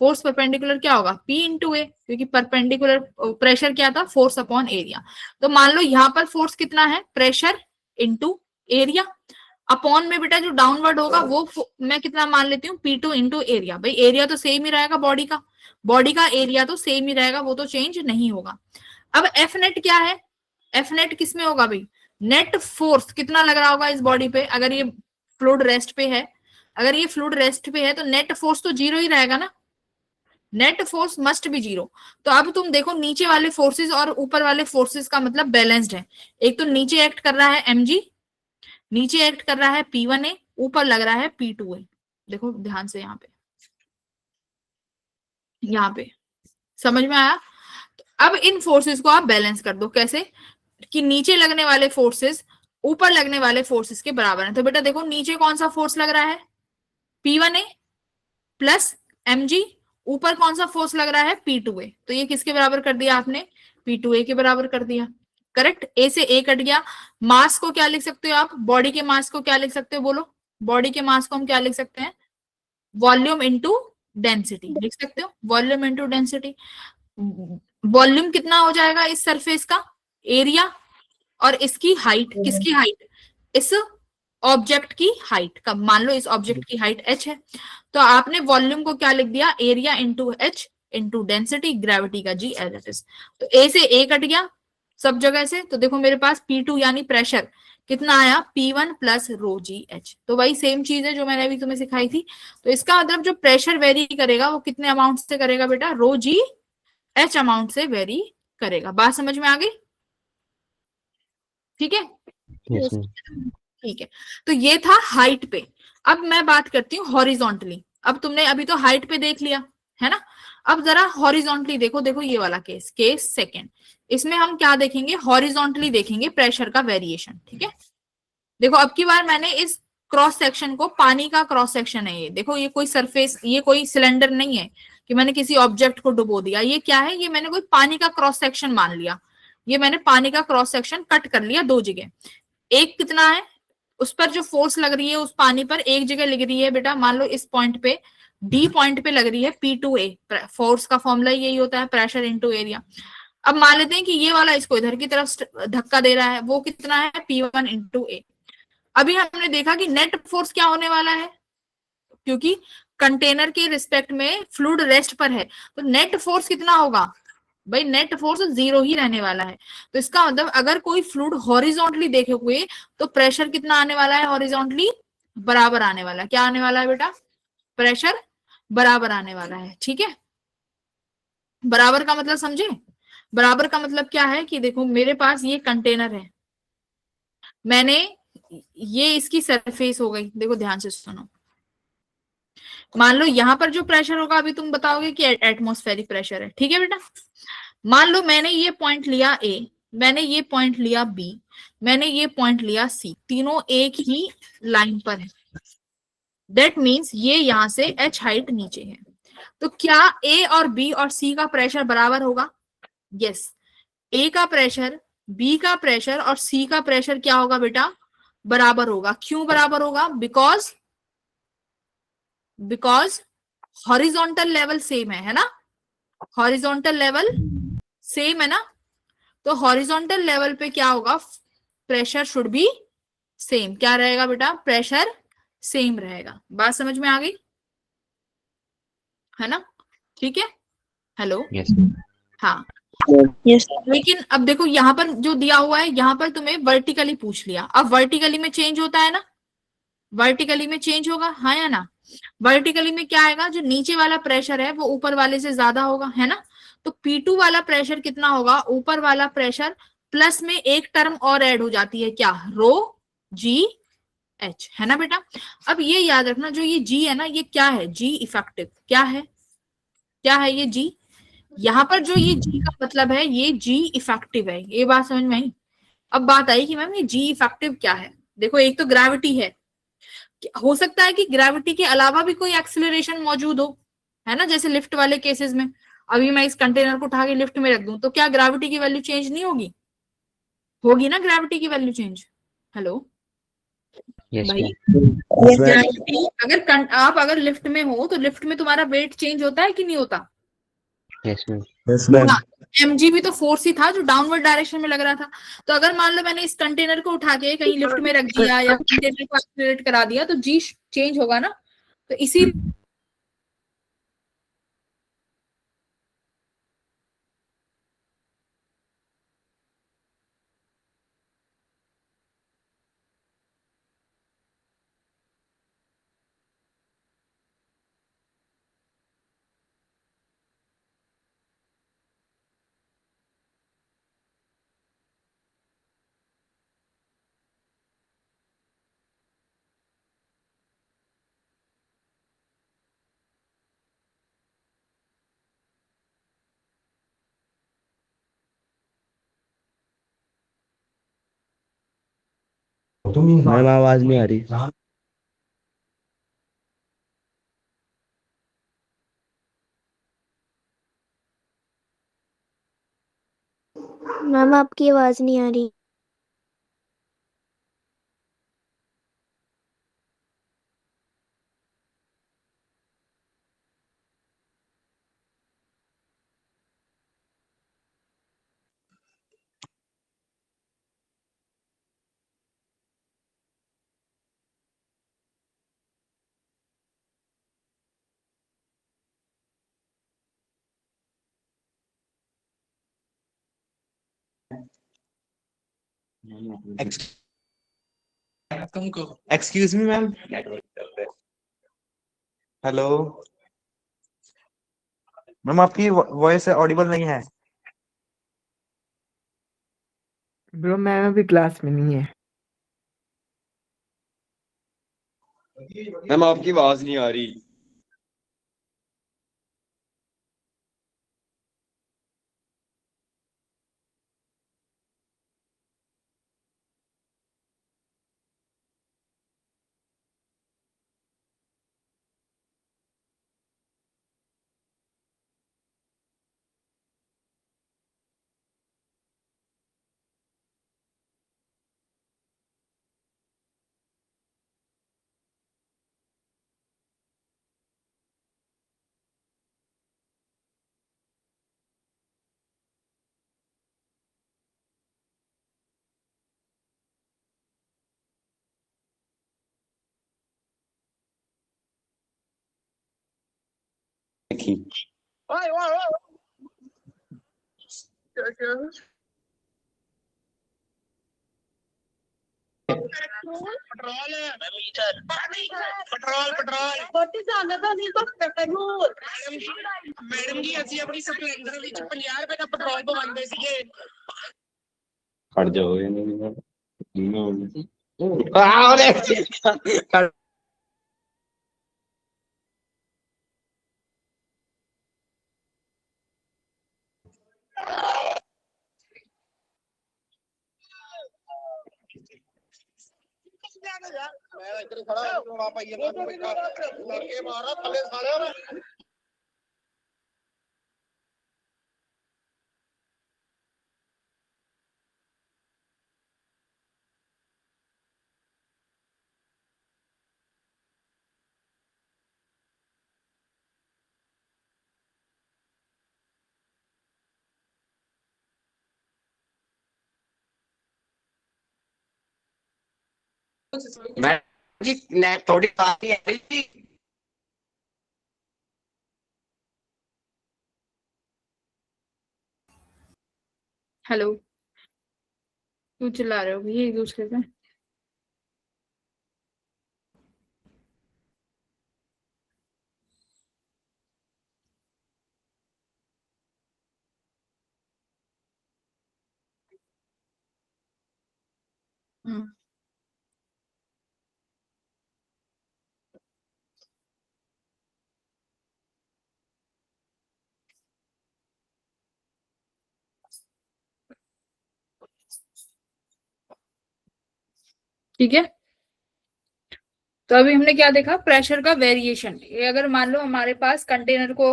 फोर्स परपेंडिकुलर क्या होगा, P इंटू ए, क्योंकि परपेंडिकुलर प्रेशर क्या था, फोर्स अपॉन एरिया। तो मान लो यहाँ पर फोर्स कितना है, प्रेशर इंटू एरिया, अपॉन में बेटा जो डाउनवर्ड होगा वो मैं कितना मान लेती हूँ, P2 इंटू एरिया। भाई एरिया तो सेम ही रहेगा, बॉडी का एरिया तो सेम ही रहेगा, वो तो चेंज नहीं होगा। अब एफ नेट क्या है, एफ नेट किस में होगा भाई, नेट फोर्स कितना लग रहा होगा इस बॉडी पे, अगर ये फ्लूइड रेस्ट पे है, अगर ये फ्लूइड रेस्ट पे है तो नेट फोर्स तो जीरो ही रहेगा ना, net force must be zero. तो अब तुम देखो नीचे वाले फोर्सेस और ऊपर वाले फोर्सेस का मतलब बैलेंस्ड है, एक तो नीचे एक्ट कर रहा है mg, नीचे एक्ट कर रहा है P1A, ऊपर लग रहा है P2A। देखो ध्यान से यहाँ पे समझ में आया। तो अब इन फोर्सेस को आप बैलेंस कर दो, कैसे कि नीचे लगने वाले फोर्सेस ऊपर लगने वाले फोर्सेस के बराबर है। तो बेटा देखो नीचे कौन सा फोर्स लग रहा है, P1A प्लस mg, ऊपर कौन सा फोर्स लग रहा है, P2A। तो ये किसके बराबर कर दिया आपने, P2A के बराबर कर दिया, करेक्ट। ए से ए कट गया। मास को क्या लिख सकते हो आप, बॉडी के मास को क्या लिख सकते हो, बोलो, बॉडी के मास को हम क्या लिख सकते हैं, वॉल्यूम इनटू डेंसिटी लिख सकते हो, वॉल्यूम इनटू डेंसिटी। वॉल्यूम कितना हो जाएगा इस सरफेस का, एरिया, और इसकी हाइट, किसकी हाइट, इस ऑब्जेक्ट की हाइट का, मान लो इस ऑब्जेक्ट की हाइट h है, तो आपने वॉल्यूम को क्या लिख दिया, area into h into density, gravity का g एज इट इज। तो a से a कट गया सब जगह से, तो देखो मेरे पास P2 यानी प्रेशर कितना आया, P1 प्लस रो जी एच। तो वही सेम चीज है जो मैंने अभी तुम्हें सिखाई थी। तो इसका मतलब जो प्रेशर वेरी करेगा वो कितने अमाउंट से करेगा बेटा, रो जी एच अमाउंट से वेरी करेगा। बात समझ में आ गई, ठीक है। Yes ma'am. ठीक है, तो ये था हाइट पे। अब मैं बात करती हूँ हॉरिजॉन्टली। अब तुमने अभी तो हाइट पे देख लिया है ना, अब जरा हॉरिजॉन्टली देखो। देखो ये वाला केस, केस सेकंड, इसमें हम क्या देखेंगे, हॉरिजॉन्टली देखेंगे प्रेशर का वेरिएशन। ठीक है, देखो अब की बार मैंने इस क्रॉस सेक्शन को, पानी का क्रॉस सेक्शन है ये, देखो ये कोई सरफेस, ये कोई सिलेंडर नहीं है कि मैंने किसी ऑब्जेक्ट को डुबो दिया, ये क्या है, ये मैंने कोई पानी का क्रॉस सेक्शन मान लिया। ये मैंने पानी का क्रॉस सेक्शन कट कर लिया दो जगह। एक कितना है, उस पर जो फोर्स लग रही है उस पानी पर, एक जगह लग रही है बेटा, मान लो इस पॉइंट पे, डी पॉइंट पे लग रही है P2A। फोर्स का फॉर्मूला यही होता है, प्रेशर इनटू एरिया। अब मान लेते हैं कि ये वाला इसको इधर की तरफ धक्का दे रहा है, वो कितना है, P1 इंटू ए। अभी हमने देखा कि नेट फोर्स क्या होने वाला है, क्योंकि कंटेनर के रिस्पेक्ट में फ्लूइड रेस्ट पर है, तो नेट फोर्स कितना होगा भाई, नेट फोर्स 0 ही रहने वाला है। तो इसका मतलब अगर कोई फ्लूइड हॉरिजॉन्टली देखे हुए तो प्रेशर कितना आने वाला है, हॉरिजॉन्टली बराबर आने वाला है। क्या आने वाला है बेटा, प्रेशर बराबर आने वाला है। ठीक है, बराबर का मतलब समझे, बराबर का मतलब क्या है कि देखो मेरे पास ये कंटेनर है, मैंने, ये इसकी सरफेस हो गई, देखो ध्यान से सुनो, मान लो यहां पर जो प्रेशर होगा अभी तुम बताओगे कि एटमॉस्फेरिक प्रेशर है। ठीक है बेटा, मान लो मैंने ये पॉइंट लिया ए, मैंने ये पॉइंट लिया बी, मैंने ये पॉइंट लिया सी, तीनों एक ही लाइन पर है। दैट मीन्स ये यहां से h हाइट नीचे है, तो क्या ए और बी और सी का प्रेशर बराबर होगा? यस, ए का प्रेशर, बी का प्रेशर और सी का प्रेशर क्या होगा बेटा, बराबर होगा। क्यों बराबर होगा? बिकॉज हॉरिजॉन्टल लेवल सेम है ना, हॉरिजॉन्टल लेवल सेम है ना, तो हॉरिजॉन्टल लेवल पे क्या होगा, प्रेशर शुड बी सेम। क्या रहेगा बेटा, प्रेशर सेम रहेगा। बात समझ में आ गई है ना? ठीक है, हेलो, Yes, ma'am. हाँ। यस लेकिन अब देखो यहाँ पर जो दिया हुआ है, यहाँ पर तुम्हें वर्टिकली पूछ लिया, अब वर्टिकली में चेंज होता है ना, वर्टिकली में चेंज होगा, हाँ या ना? वर्टिकली में क्या आएगा, जो नीचे वाला प्रेशर है वो ऊपर वाले से ज्यादा होगा, है ना? तो P2 वाला प्रेशर कितना होगा, ऊपर वाला प्रेशर प्लस में एक टर्म और ऐड हो जाती है, क्या, रो जी एच, है ना बेटा? अब ये याद रखना, जो ये जी है ना, ये क्या है, जी इफेक्टिव, क्या है, क्या है ये जी, यहाँ पर जो ये जी का मतलब है, ये जी इफेक्टिव है। ये बात समझ में आई? अब बात आई कि मैम ये जी इफेक्टिव क्या है। देखो एक तो ग्रेविटी है, हो सकता है कि ग्रेविटी के अलावा भी कोई एक्सिलरेशन मौजूद हो, है ना, जैसे लिफ्ट वाले केसेस में। अभी मैं इस कंटेनर को उठा के लिफ्ट में रख दूं तो क्या ग्रेविटी की वैल्यू चेंज नहीं होगी? होगी ना ग्रेविटी की वैल्यू चेंज। हेलो Yes, भाई, ma'am. ग्रेविटी अगर आप अगर लिफ्ट में हो तो लिफ्ट में तुम्हारा वेट चेंज होता है कि नहीं होता? Yes, ma'am. Yes ma'am. mg भी तो फोर्स ही था जो डाउनवर्ड डायरेक्शन में लग रहा था। तो अगर मान लो मैंने इस कंटेनर को उठा के कहीं लिफ्ट में रख दिया या कंटेनर को एक्सीलरेट करा दिया तो जी चेंज होगा ना। तो इसी मैम आवाज नहीं आ रही। मैम आपकी आवाज नहीं आ रही। Excuse me ma'am. Hello ma'am, आपकी वॉइस ऑडिबल नहीं है। ब्रो मैम अभी क्लास में नहीं है। मैम आपकी आवाज नहीं आ रही। मैडम जी ਅਸੀਂ ਆਪਣੀ ਸਪਲੈਂਡਰ ਵਿੱਚ 50 ਰੁਪਏ ਦਾ ਪੈਟਰੋਲ ਪਵਾਉਂਦੇ ਸੀਗੇ। खड़ जाओ मैडम जी थोड़ी बात ही है जी। हेलो, क्यों चिल्ला रहे हो भैया एक दूसरे पे? हम्म, ठीक है। तो अभी हमने क्या देखा, प्रेशर का वेरिएशन। ये अगर मान लो हमारे पास कंटेनर को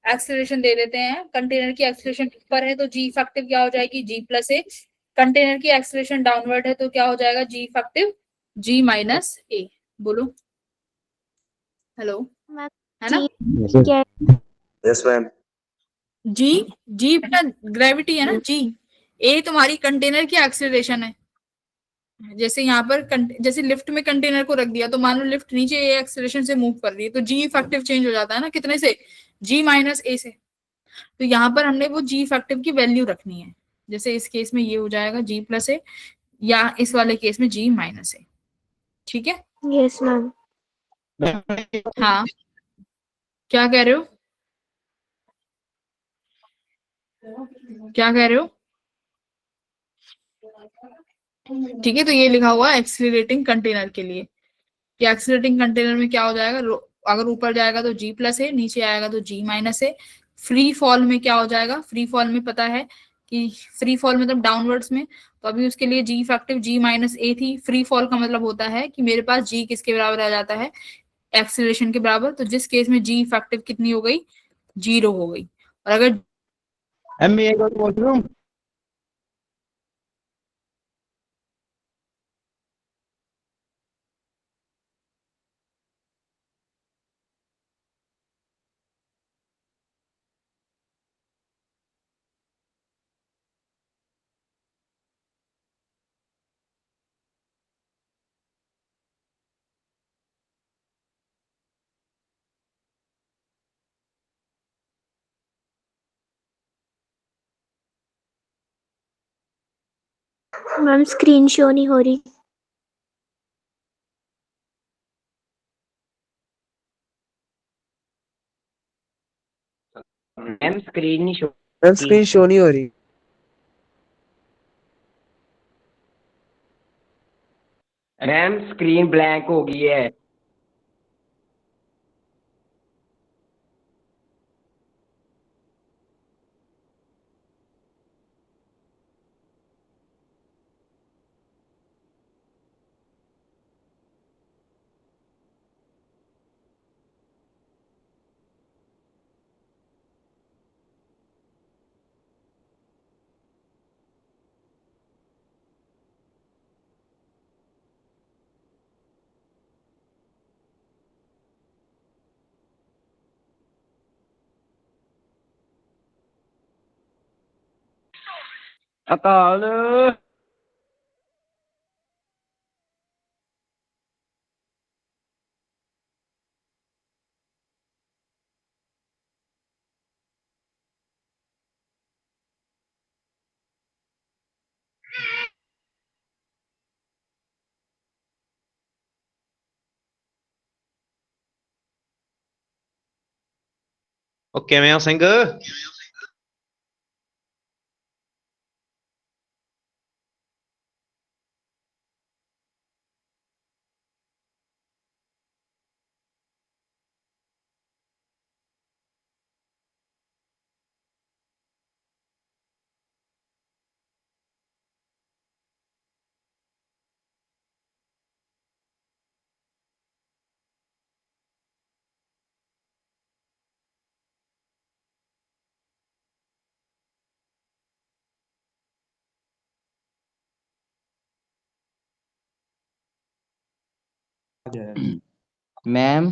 एक्सेलरेशन दे देते हैं, कंटेनर की एक्सेलरेशन ऊपर है तो जी इफेक्टिव क्या हो जाएगी, जी प्लस ए। कंटेनर की एक्सेलरेशन डाउनवर्ड है तो क्या हो जाएगा, जी इफेक्टिव जी माइनस ए। बोलो हेलो, मैम है ना? जी क्या यस मैम। जी, जी बेटा ग्रेविटी है ना जी। ए तुम्हारी कंटेनर की एक्सेलरेशन है। जैसे यहाँ पर जैसे लिफ्ट में कंटेनर को रख दिया तो मान लो लिफ्ट नीचे ए एक्सेलरेशन से मूव कर रही है तो जी इफेक्टिव चेंज हो जाता है ना, कितने से, जी माइनस ए से। तो यहाँ पर हमने वो जी इफेक्टिव की वैल्यू रखनी है। जैसे इस केस में ये हो जाएगा जी प्लस ए, या इस वाले केस में जी माइनस ए। ठीक है। यस मैम हाँ, क्या कह रहे हो, क्या कह रहे हो? ठीक है, तो ये लिखा हुआ है एक्सीलरेटिंग कंटेनर के लिए कि एक्सीलरेटिंग कंटेनर में क्या हो जाएगा, अगर ऊपर जाएगा तो जी प्लस है, नीचे आएगा तो जी माइनस है। फ्री फॉल में क्या हो जाएगा, फ्री फॉल में पता है कि फ्री फॉल मतलब डाउनवर्ड्स में, तो अभी उसके लिए जी इफेक्टिव जी माइनस ए थी। फ्री फॉल का मतलब होता है कि मेरे पास जी किसके बराबर आ जाता है, एक्सीलरेशन के बराबर। तो जिस केस में जी इफेक्टिव कितनी हो गई, 0 हो गई। और अगर एम एक बार बोल रहा हूँ। मैम स्क्रीन शो नहीं हो रही। मैम स्क्रीन नहीं शो मैम स्क्रीन शो नहीं हो रही। मैम स्क्रीन ब्लैंक हो गई है। अकाल ਉਹ ਕਿਵੇਂ ਆ ਸਿੰਘ मैम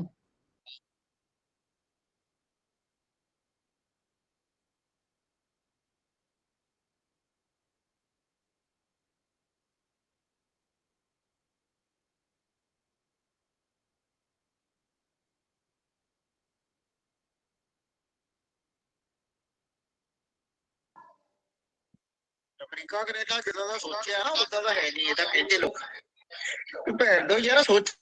ਅਮਰੀਕਾ ਕੈਨੇਡਾ ਜਿੱਦਾਂ ਦਾ ਸੋਚਿਆ ਨਾ ਉਦਾਂ ਦਾ ਹੈ ਨਹੀਂ, ਇਹ ਤਾਂ ਕਹਿੰਦੇ ਲੋਕ ਭੈਣ ਦੋ ਯਾਰ ਸੋਚ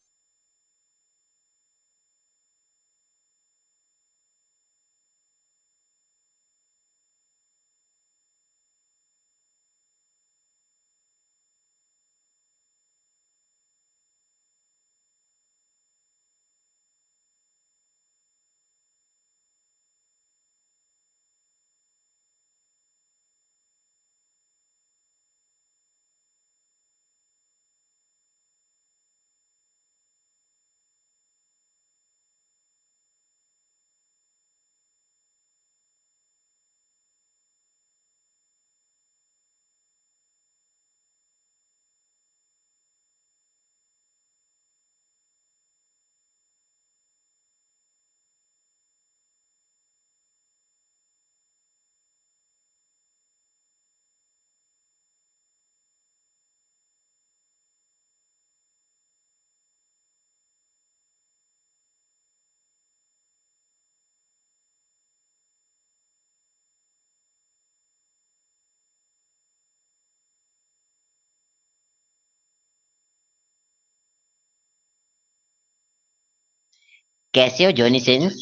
कैसे हो जॉनी सिंस?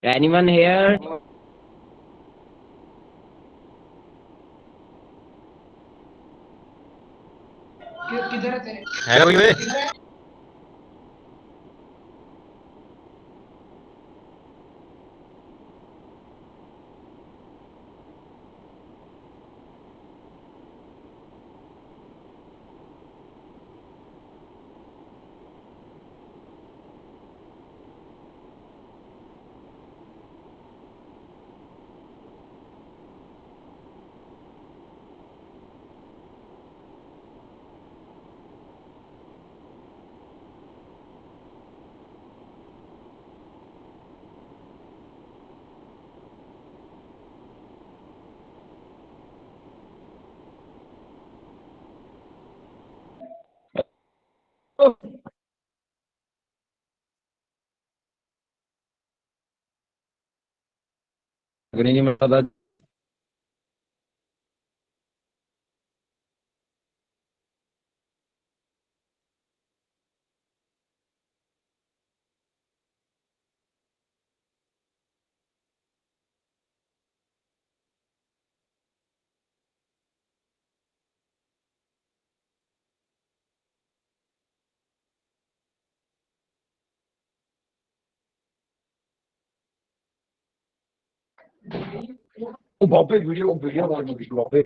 Anyone here? हैगा कोई बे नहीं मैं पता बापे वीडियो वीडियो बापे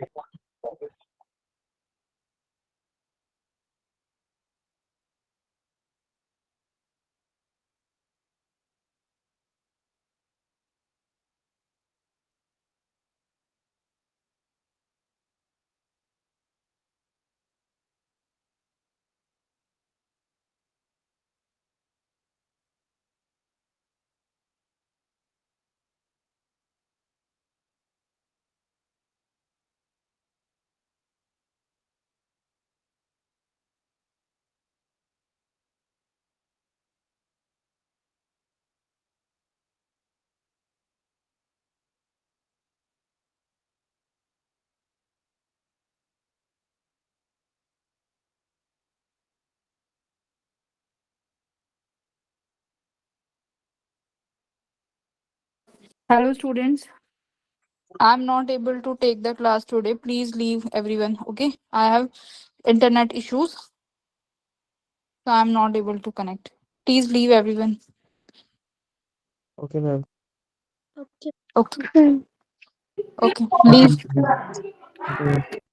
Hello, students. I'm not able to take the class today. Please leave everyone. Okay. I have internet issues, so I'm not able to connect. Please leave everyone. Okay, ma'am. Okay. Okay. Okay. Leave. Okay.